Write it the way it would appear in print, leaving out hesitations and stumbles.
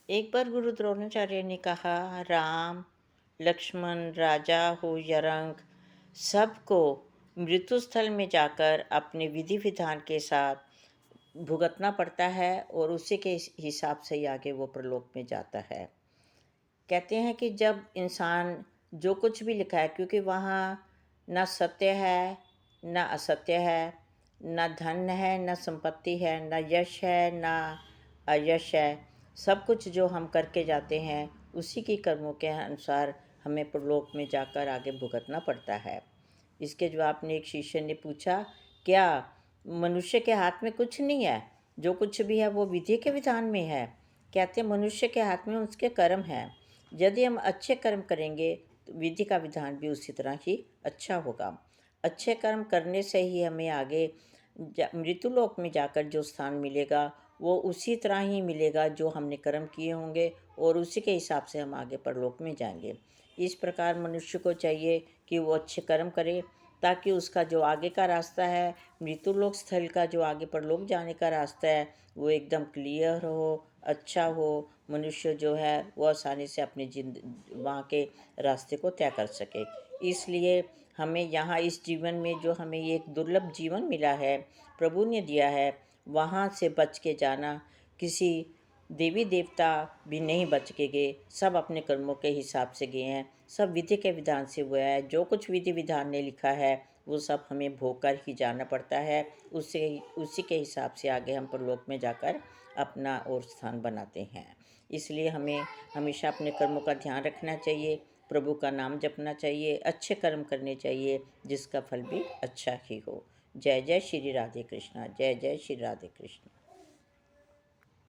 एक बार गुरु द्रोणाचार्य ने कहा, राम, लक्ष्मण, राजा हो या रंक, सबको मृत्यु स्थल में जाकर अपने विधि विधान के साथ भुगतना पड़ता है और उसी के हिसाब से ही आगे वो प्रलोक में जाता है। कहते हैं कि जब इंसान जो कुछ भी लिखा है, क्योंकि वहाँ ना सत्य है, ना असत्य है, ना धन है, ना संपत्ति है, ना यश है, ना अयश है, सब कुछ जो हम करके जाते हैं उसी की कर्मों के अनुसार हमें प्रलोक में जाकर आगे भुगतना पड़ता है। इसके जवाब में एक शिष्य ने पूछा, क्या मनुष्य के हाथ में कुछ नहीं है? जो कुछ भी है वो विधि के विधान में है। कहते हैं मनुष्य के हाथ में उसके कर्म हैं। यदि हम अच्छे कर्म करेंगे तो विधि का विधान भी उसी तरह ही अच्छा होगा। अच्छे कर्म करने से ही हमें आगे मृत्युलोक में जाकर जो स्थान मिलेगा वो उसी तरह ही मिलेगा जो हमने कर्म किए होंगे और उसी के हिसाब से हम आगे परलोक में जाएंगे। इस प्रकार मनुष्य को चाहिए कि वो अच्छे कर्म करे ताकि उसका जो आगे का रास्ता है, मृत्युलोक स्थल का जो आगे परलोक जाने का रास्ता है, वो एकदम क्लियर हो, अच्छा हो। मनुष्य जो है वो आसानी से अपनी वहाँ के रास्ते को तय कर सके। इसलिए हमें यहाँ इस जीवन में जो हमें ये एक दुर्लभ जीवन मिला है, प्रभु ने दिया है, वहाँ से बच के जाना। किसी देवी देवता भी नहीं बच के गए, सब अपने कर्मों के हिसाब से गए हैं, सब विधि के विधान से हुआ है। जो कुछ विधि विधान ने लिखा है वो सब हमें भोग कर ही जाना पड़ता है। उससे उसी के हिसाब से आगे हम परलोक में जाकर अपना और स्थान बनाते हैं। इसलिए हमें हमेशा अपने कर्मों का ध्यान रखना चाहिए, प्रभु का नाम जपना चाहिए, अच्छे कर्म करने चाहिए जिसका फल भी अच्छा ही हो। जय जय श्री राधे कृष्णा, जय जय श्री राधे कृष्ण।